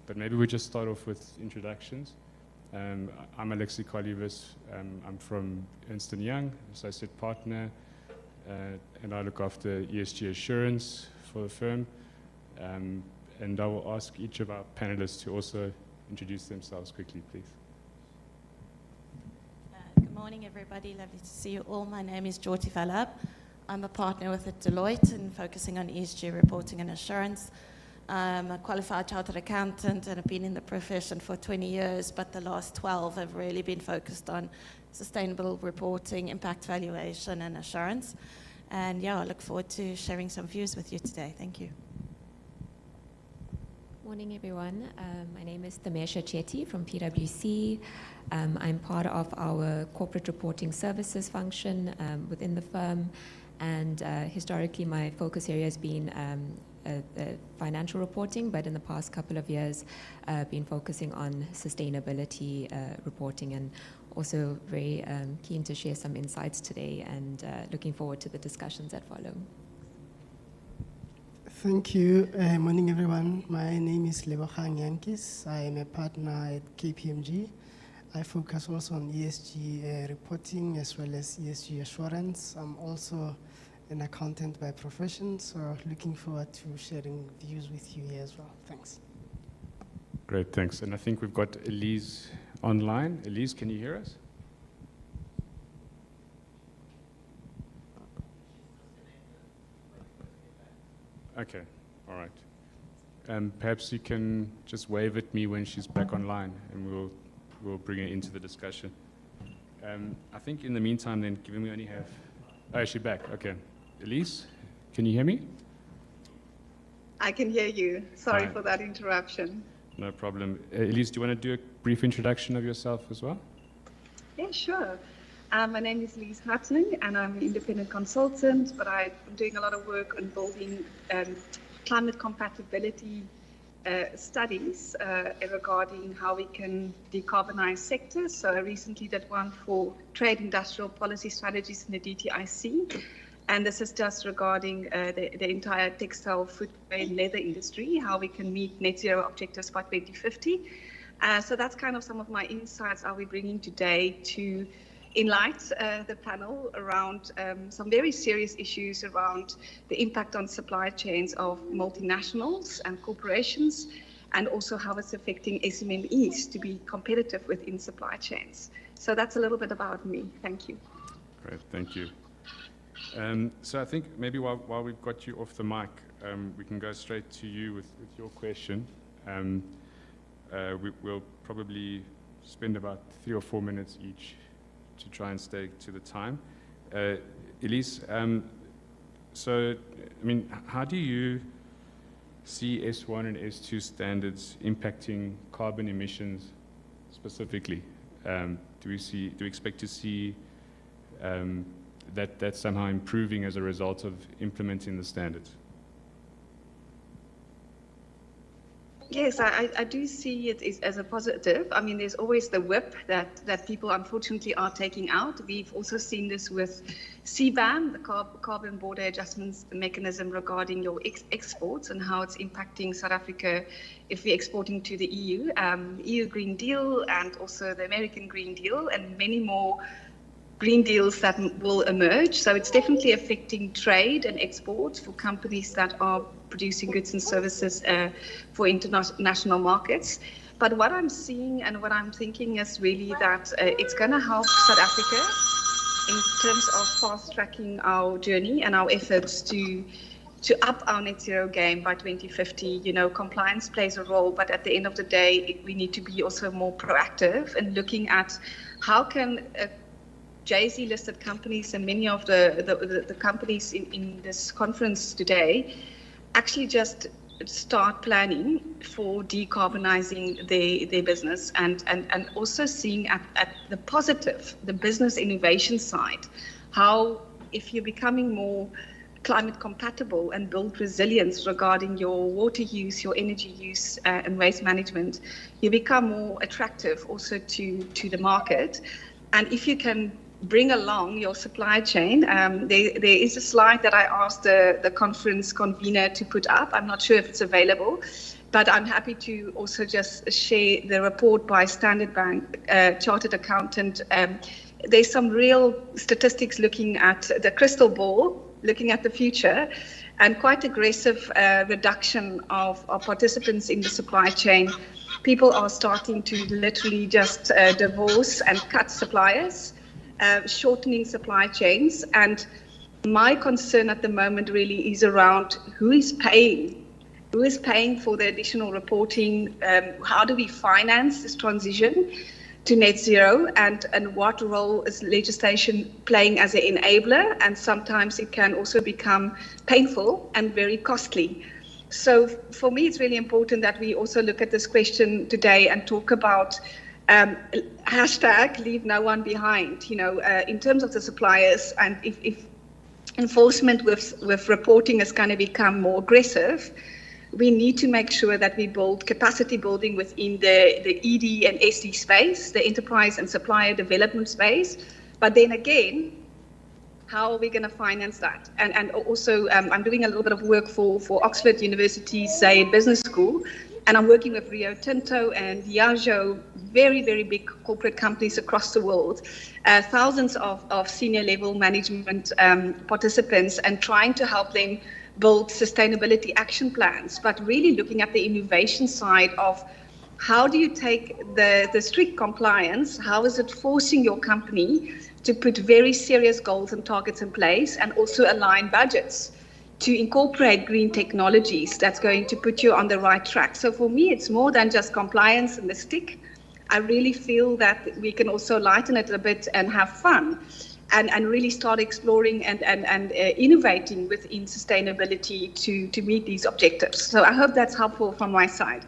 But maybe we just start off with introductions. I'm Alexi Kolivis. I'm from Ernst & Young, associate partner, and I look after ESG assurance for the firm. And I will ask each of our panelists to also introduce themselves quickly, please. Good morning, everybody. Lovely to see you all. My name is Jyoti Vallabh. I'm a partner with Deloitte and focusing on ESG reporting and assurance. I'm a qualified chartered accountant and have been in the profession for 20 years, but the last 12 have really been focused on sustainable reporting, impact valuation, and assurance. And yeah, I look forward to sharing some views with you today. Thank you. Morning, everyone. My name is Thamesha Chetty from PwC. I'm part of our corporate reporting services function within the firm, and historically my focus area has been financial reporting, but in the past couple of years been focusing on sustainability reporting, and also very keen to share some insights today, and looking forward to the discussions that follow. Thank you. Morning, everyone. My name is Lebogang Yankis. I am a partner at KPMG. I focus also on ESG reporting as well as ESG assurance. I'm also an accountant by profession, so looking forward to sharing views with you here as well. Thanks. Great, thanks. And I think we've got Elise online. Elise, can you hear us? Okay, all right. Perhaps you can just wave at me when she's back online, and we'll bring her into the discussion. I think in the meantime, then, given we only have... Oh, she's back, okay. Elise, can you hear me? I can hear you. Sorry Hi. for that interruption. No problem. Elise, do you want to do a brief introduction of yourself as well? Yeah, sure. My name is Lise Hartning, and I'm an independent consultant, but I'm doing a lot of work on building climate compatibility studies regarding how we can decarbonize sectors. So I recently did one for trade industrial policy strategies in the DTIC. And this is just regarding the entire textile, footwear, and leather industry, how we can meet net zero objectives by 2050. So that's kind of some of my insights I'll be bringing today to enlighten the panel around some very serious issues around the impact on supply chains of multinationals and corporations, and also how it's affecting SMMEs to be competitive within supply chains. So that's a little bit about me. Thank you. Great, thank you. So I think maybe while we've got you off the mic, we can go straight to you with your question. We'll probably spend about 3 or 4 minutes each to try and stay to the time. Elise, so, I mean, how do you see S1 and S2 standards impacting carbon emissions specifically? Do we expect to see that somehow improving as a result of implementing the standards? Yes, I do see it as a positive. I mean, there's always the whip that people unfortunately are taking out. We've also seen this with CBAM, the Carbon Border Adjustments Mechanism regarding your exports and how it's impacting South Africa if we're exporting to the EU, EU Green Deal, and also the American Green Deal, and many more green deals that will emerge. So it's definitely affecting trade and exports for companies that are producing goods and services for international markets. But what I'm seeing and what I'm thinking is really that it's going to help South Africa in terms of fast-tracking our journey and our efforts to up our net zero game by 2050. You know, compliance plays a role, but at the end of the day, we need to be also more proactive and looking at how can JSE listed companies and many of the companies in this conference today actually just start planning for decarbonizing their business and also seeing at the positive, the business innovation side, how if you're becoming more climate compatible and build resilience regarding your water use, your energy use and waste management, you become more attractive also to the market. And if you can bring along your supply chain. There is a slide that I asked the conference convener to put up. I'm not sure if it's available, but I'm happy to also just share the report by Standard Bank Chartered Accountant. There's some real statistics looking at the crystal ball, looking at the future, and quite aggressive reduction of participants in the supply chain. People are starting to literally just divorce and cut suppliers, shortening supply chains. And my concern at the moment really is around who is paying. Who is paying for the additional reporting? How do we finance this transition to net zero, and what role is legislation playing as an enabler? And sometimes it can also become painful and very costly. So for me, it's really important that we also look at this question today and talk about hashtag leave no one behind, in terms of the suppliers. And if enforcement with reporting is going to become more aggressive, we need to make sure that we build capacity building within the ED and SD space, the enterprise and supplier development space. But then again, how are we going to finance that? And also, I'm doing a little bit of work for Oxford University, say, Business School, and I'm working with Rio Tinto and Diageo, very, very big corporate companies across the world, thousands of senior level management participants, and trying to help them build sustainability action plans, but really looking at the innovation side of how do you take the strict compliance, how is it forcing your company to put very serious goals and targets in place, and also align budgets to incorporate green technologies that's going to put you on the right track. So for me, it's more than just compliance and the stick. I really feel that we can also lighten it a bit and have fun. And really start exploring and innovating within sustainability to meet these objectives. So I hope that's helpful from my side.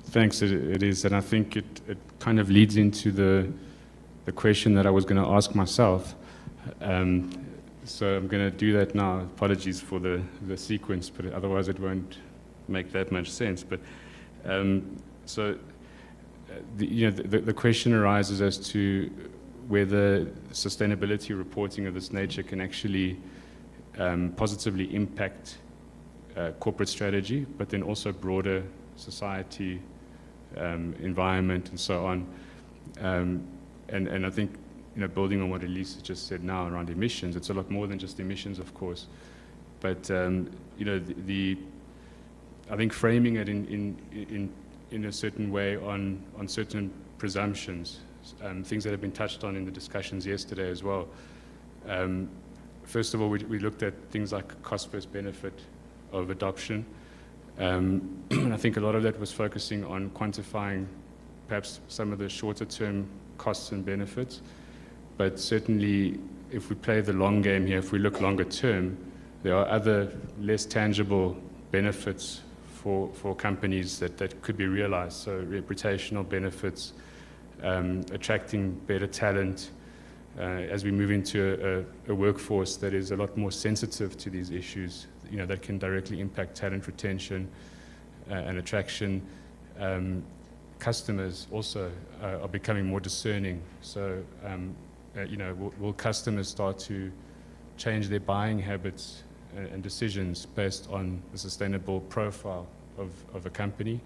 Thanks, it is. And I think it kind of leads into the question that I was going to ask myself. So I'm going to do that now. Apologies for the sequence, but otherwise it won't make that much sense. But the question arises as to whether sustainability reporting of this nature can actually positively impact corporate strategy, but then also broader society, environment, and so on. And I think, building on what Elise just said now around emissions, it's a lot more than just emissions, of course. But I think framing it in a certain way on certain presumptions. Things that have been touched on in the discussions yesterday as well. First of all, we looked at things like cost versus benefit of adoption. And I think a lot of that was focusing on quantifying perhaps some of the shorter term costs and benefits. But certainly, if we play the long game here, if we look longer term, there are other less tangible benefits for companies that could be realized. So reputational benefits, attracting better talent as we move into a workforce that is a lot more sensitive to these issues, that can directly impact talent retention and attraction. Customers also are becoming more discerning. So, will customers start to change their buying habits and decisions based on the sustainable profile of a company?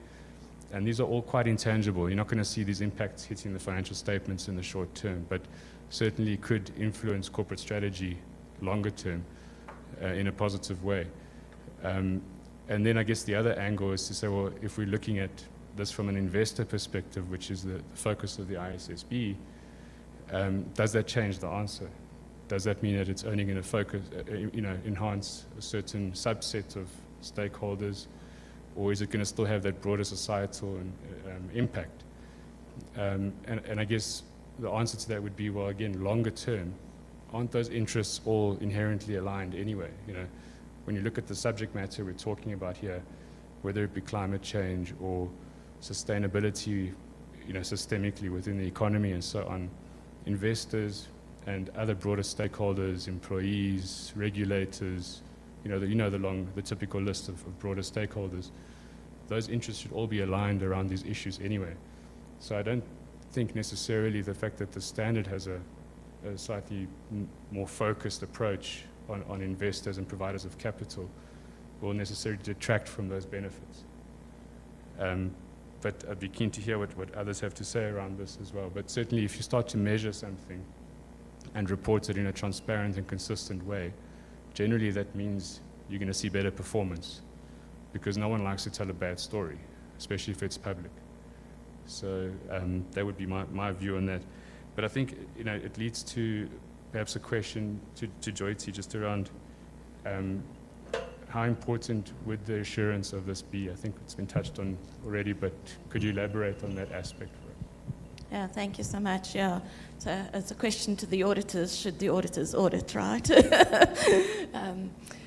And these are all quite intangible. You're not going to see these impacts hitting the financial statements in the short term, but certainly could influence corporate strategy longer term in a positive way. And then I guess the other angle is to say, well, if we're looking at this from an investor perspective, which is the focus of the ISSB, does that change the answer? Does that mean that it's only going to focus, enhance a certain subset of stakeholders? Or is it going to still have that broader societal impact? And I guess the answer to that would be, well, again, longer term, aren't those interests all inherently aligned anyway? When you look at the subject matter we're talking about here, whether it be climate change or sustainability, systemically within the economy and so on, investors and other broader stakeholders, employees, regulators, the typical list of broader stakeholders, those interests should all be aligned around these issues anyway. So I don't think necessarily the fact that the standard has a slightly more focused approach on investors and providers of capital will necessarily detract from those benefits. But I'd be keen to hear what others have to say around this as well. But certainly if you start to measure something and report it in a transparent and consistent way, generally that means you're going to see better performance, because no one likes to tell a bad story, especially if it's public. So that would be my view on that. But I think it leads to perhaps a question to Jyoti just around how important would the assurance of this be? I think it's been touched on already, but could you elaborate on that aspect for us? Yeah, thank you so much. Yeah, so it's a question to the auditors. Should the auditors audit, right?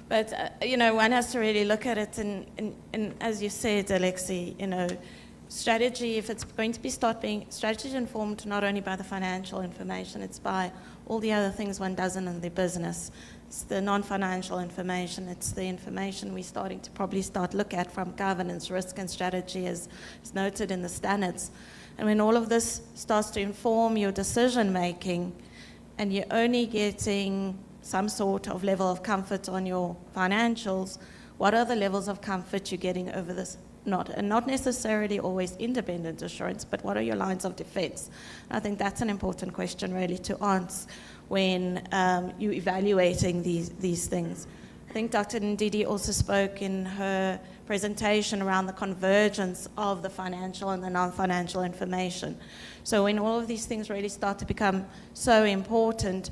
But one has to really look at it, and as you said, Alexi, strategy, if it's going to start being strategy informed not only by the financial information, it's by all the other things one does in the business. It's the non-financial information. It's the information we're starting to probably look at from governance, risk, and strategy, as noted in the standards. And when all of this starts to inform your decision making, and you're only getting some sort of level of comfort on your financials, what are the levels of comfort you're getting over this? Not necessarily always independent assurance, but what are your lines of defense? I think that's an important question really to answer when you're evaluating these things. I think Dr. Ndidi also spoke in her presentation around the convergence of the financial and the non-financial information. So when all of these things really start to become so important,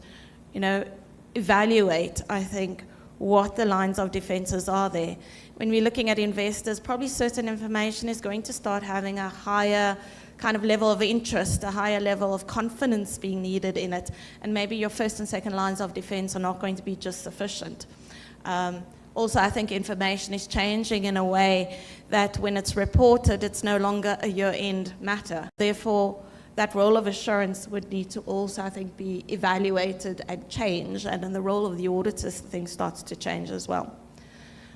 evaluate, I think, what the lines of defenses are there. When we're looking at investors, probably certain information is going to start having a higher kind of level of interest, a higher level of confidence being needed in it, and maybe your first and second lines of defense are not going to be just sufficient. Also, I think information is changing in a way that when it's reported, it's no longer a year-end matter. Therefore, that role of assurance would need to also, I think, be evaluated and change, and then the role of the auditors, things starts to change as well.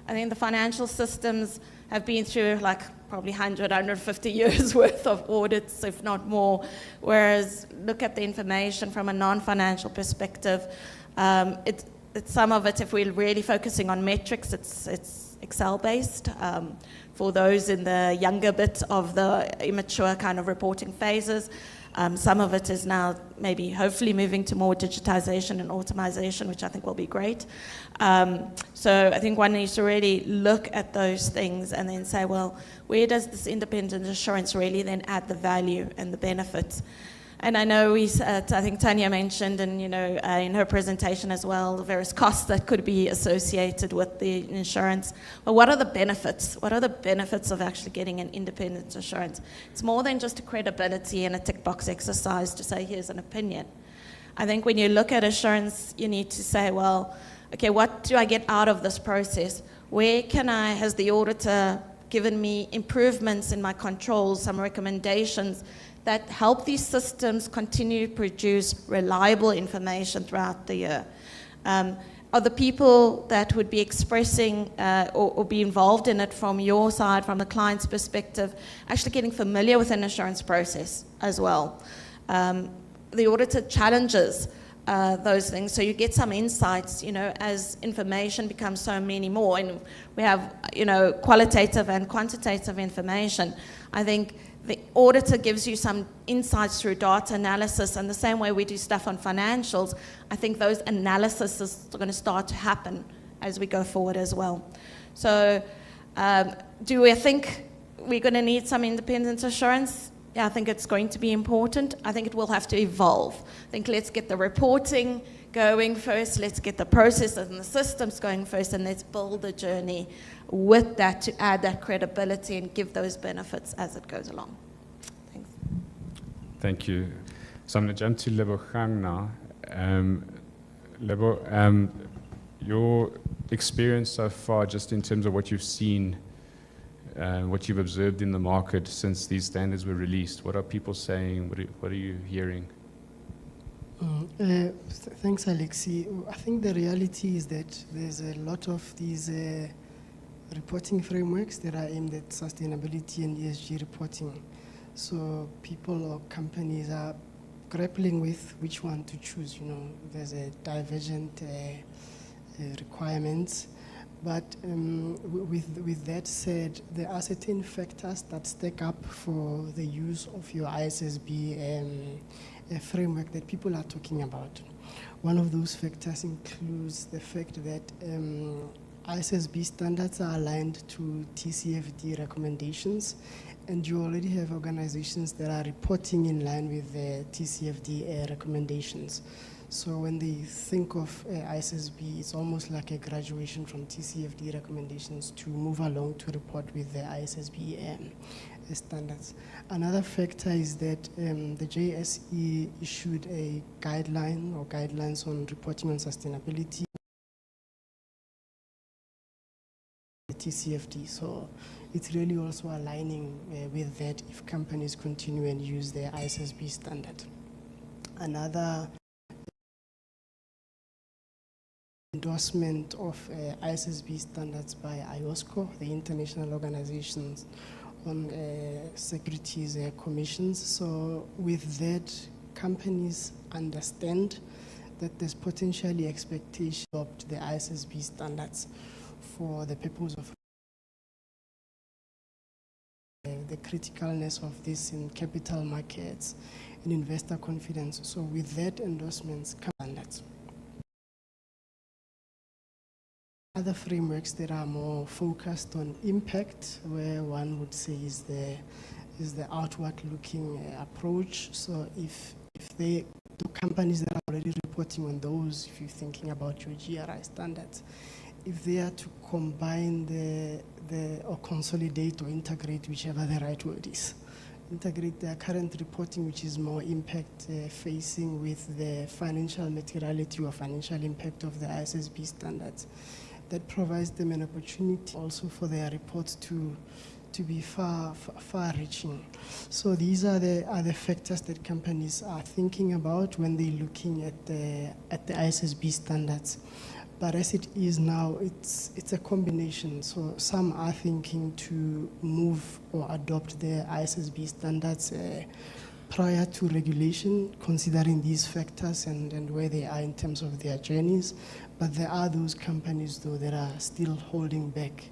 I think the financial systems have been through probably 100, 150 years worth of audits, if not more, whereas look at the information from a non-financial perspective. Some of it, if we're really focusing on metrics, it's Excel-based. For those in the younger bit of the immature kind of reporting phases, some of it is now maybe hopefully moving to more digitization and automation, which I think will be great. So I think one needs to really look at those things and then say, well, where does this independent assurance really then add the value and the benefits? And I know I think Tanya mentioned, and in her presentation as well, the various costs that could be associated with the insurance. But what are the benefits? What are the benefits of actually getting an independent assurance? It's more than just a credibility and a tick box exercise to say, here's an opinion. I think when you look at assurance, you need to say, well, okay, what do I get out of this process? Where has the auditor given me improvements in my controls, some recommendations that help these systems continue to produce reliable information throughout the year? Are the people that would be expressing or be involved in it from your side, from the client's perspective, actually getting familiar with an assurance process as well? The auditor challenges those things, so you get some insights, as information becomes so many more, and we have, qualitative and quantitative information. I think the auditor gives you some insights through data analysis, and the same way we do stuff on financials, I think those analyses are going to start to happen as we go forward as well. So do we think we're going to need some independent assurance? Yeah, I think it's going to be important. I think it will have to evolve. I think let's get the reporting going first, let's get the processes and the systems going first, and let's build a journey with that to add that credibility and give those benefits as it goes along. Thanks. Thank you. So I'm going to jump to Lebogang now. Lebo, your experience so far, just in terms of what you've seen, what you've observed in the market since these standards were released, what are people saying? What are you hearing? Thanks, Alexi. I think the reality is that there's a lot of these reporting frameworks that are aimed at sustainability and ESG reporting. So people or companies are grappling with which one to choose. There's a divergent requirements, But with that said, there are certain factors that stack up for the use of your ISSB framework that people are talking about. One of those factors includes the fact that ISSB standards are aligned to TCFD recommendations, and you already have organizations that are reporting in line with the TCFD recommendations. So when they think of ISSB, it's almost like a graduation from TCFD recommendations to move along to report with the ISSB standards. Another factor is that the JSE issued a guideline or guidelines on reporting on sustainability, TCFD. So it's really also aligning with that if companies continue and use their ISSB standard. Another endorsement of ISSB standards by IOSCO, the International Organizations on Securities Commissions. So with that, companies understand that there's potentially expectation of the ISSB standards for the purpose of the criticalness of this in capital markets and investor confidence. So with that endorsements come standards. Other frameworks that are more focused on impact, where one would say is the outward-looking approach. So if the companies that are already reporting on those, if you're thinking about your GRI standards, if they are to combine or consolidate or integrate, whichever the right word is, integrate their current reporting, which is more impact facing, with the financial materiality or financial impact of the ISSB standards, that provides them an opportunity also for their reports to be far-reaching. So these are the factors that companies are thinking about when they're looking at the ISSB standards. But as it is now, it's a combination. So some are thinking to move or adopt the ISSB standards prior to regulation, considering these factors and where they are in terms of their journeys. But there are those companies, though, that are still holding back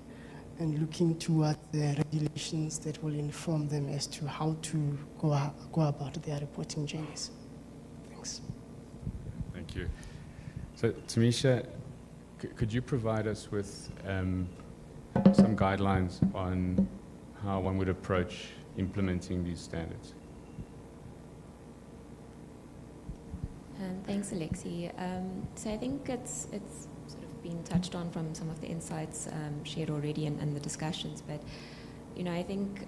and looking toward the regulations that will inform them as to how to go about their reporting journeys. Thanks. Thank you. So, Tamisha, could you provide us with some guidelines on how one would approach implementing these standards? Thanks, Alexi. So I think it's sort of been touched on from some of the insights shared already and the discussions. But I think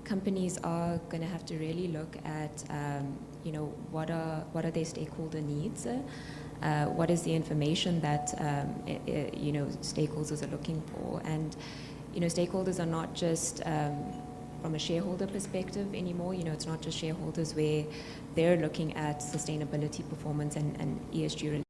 companies are going to have to really look at what are their stakeholder needs. What is the information that stakeholders are looking for, and stakeholders are not just from a shareholder perspective anymore. It's not just shareholders where they're looking at sustainability, performance, and ESG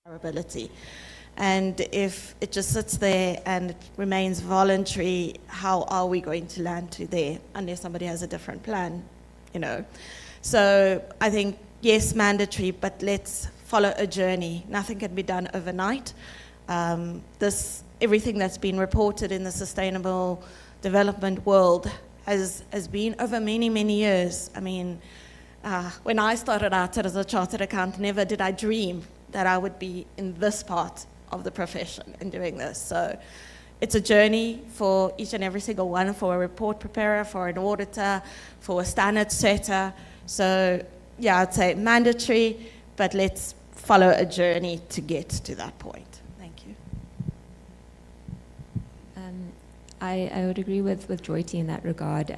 comparability. And if it just sits there and it remains voluntary, how are we going to land to there unless somebody has a different plan, you know? So I think, yes, mandatory, but let's follow a journey. Nothing can be done overnight. Everything that's been reported in the sustainable development world has been over many, many years. I mean, when I started out as a chartered accountant, never did I dream that I would be in this part of the profession and doing this. So it's a journey for each and every single one, for a report preparer, for an auditor, for a standard setter. So yeah, I'd say mandatory, but let's follow a journey to get to that point. Thank you. I would agree with Joyty in that regard.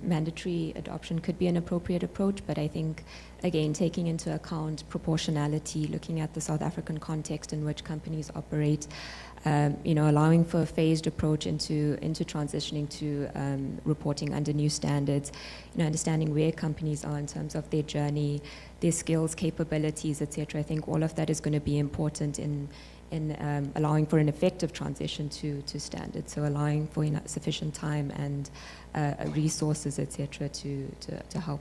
Mandatory adoption could be an appropriate approach, but I think, again, taking into account proportionality, looking at the South African context in which companies operate, allowing for a phased approach into transitioning to reporting under new standards, understanding where companies are in terms of their journey, their skills, capabilities, etc. I think all of that is going to be important in allowing for an effective transition to standards, so allowing for sufficient time and resources, etc., to help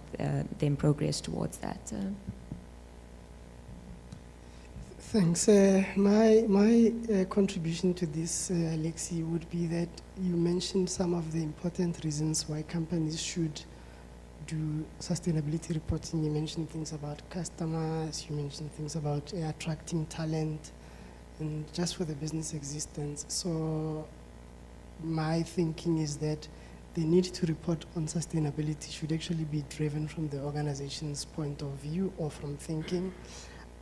them progress towards that. Thanks. My contribution to this, Alexi, would be that you mentioned some of the important reasons why companies should do sustainability reporting. You mentioned things about customers, you mentioned things about attracting talent, and just for the business existence. So my thinking is that the need to report on sustainability should actually be driven from the organization's point of view or from thinking,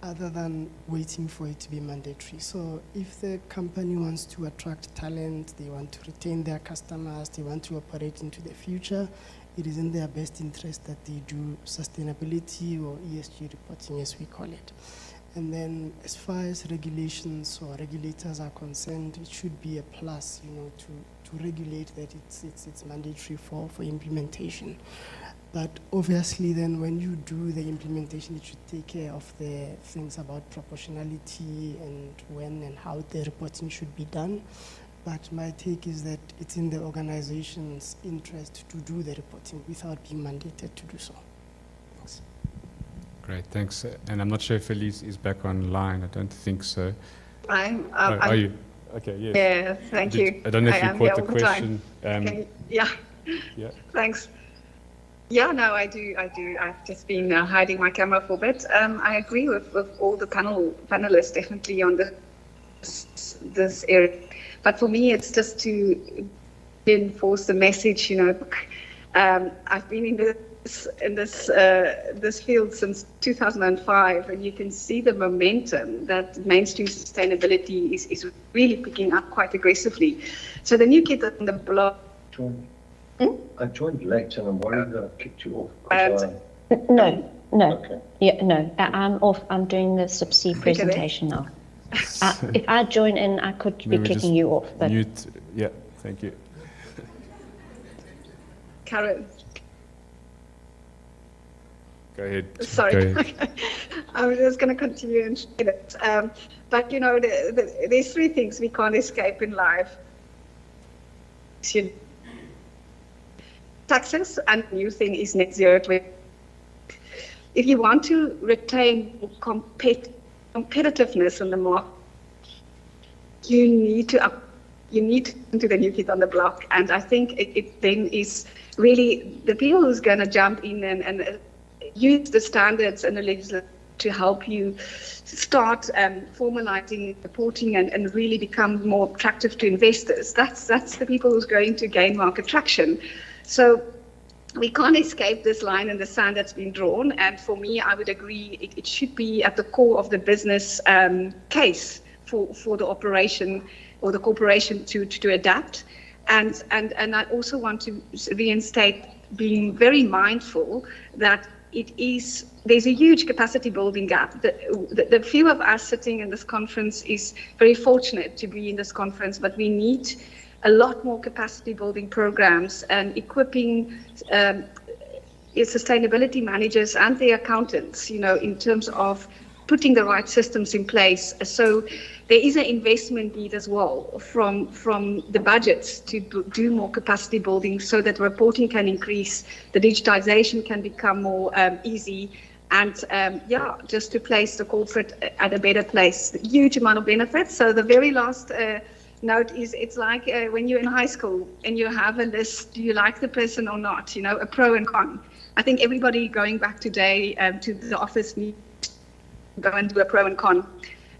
other than waiting for it to be mandatory. So if the company wants to attract talent, they want to retain their customers, they want to operate into the future, it is in their best interest that they do sustainability or ESG reporting, as we call it. And then as far as regulations or regulators are concerned, it should be a plus, to regulate that it's mandatory for implementation. But obviously then when you do the implementation, it should take care of the things about proportionality and when and how the reporting should be done. But my take is that it's in the organization's interest to do the reporting without being mandated to do so. Thanks. Great, thanks. And I'm not sure if Elise is back online. I don't think so. Are you? Okay, yes. Yeah, thank you. I don't know if you caught the question. Yeah. Thanks. Yeah, no, I do. I've just been hiding my camera for a bit. I agree with all the panelists, definitely on this area. But for me, it's just to enforce the message. I've been in this field since 2005, and you can see the momentum that mainstream sustainability is really picking up quite aggressively. So the new kid on the block. I joined late and I'm worried that I've kicked you off. No. Okay. Yeah, no. I'm off. I'm doing the subsea presentation now. If I join in, I could be kicking you off. But Mute. Yeah, thank you. Karen. Go ahead. Sorry. Go ahead. I was just going to continue and say that. But, there's three things we can't escape in life. Taxes, and the new thing is net zero. If you want to retain competitiveness in the market, you need to do the new kid on the block. And I think it then is really the people who's going to jump in and use the standards and the legislation to help you start formalizing reporting and really become more attractive to investors. That's the people who's going to gain market traction. So we can't escape this line in the sand that's been drawn. And for me, I would agree it should be at the core of the business case for the operation or the corporation to adapt. And I also want to reinstate being very mindful that there's a huge capacity building gap. The few of us sitting in this conference is very fortunate to be in this conference, but we need a lot more capacity building programs and equipping sustainability managers and their accountants, in terms of putting the right systems in place. So there is an investment need as well from the budgets to do more capacity building so that reporting can increase, the digitization can become more easy, and just to place the corporate at a better place. Huge amount of benefits. So the very last note is, it's like when you're in high school and you have a list, do you like the person or not? You know, a pro and con. I think everybody going back today to the office needs to go and do a pro and con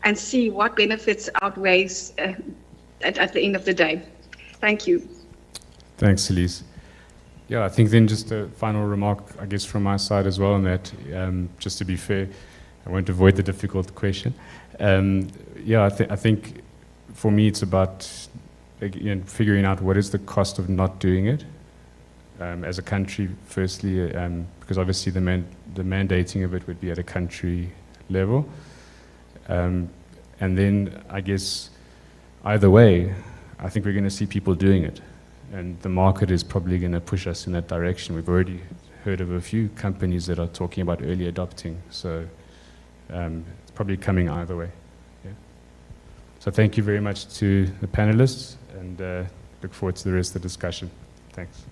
and see what benefits outweighs at the end of the day. Thank you. Thanks, Elise. Yeah, I think then just a final remark, I guess, from my side as well, on that, just to be fair, I won't avoid the difficult question. I think for me it's about, again, figuring out what is the cost of not doing it as a country, firstly, because obviously the mandating of it would be at a country level. And then, I guess, either way, I think we're going to see people doing it. And the market is probably going to push us in that direction. We've already heard of a few companies that are talking about early adopting. So it's probably coming either way. Yeah. So thank you very much to the panelists, and look forward to the rest of the discussion. Thanks.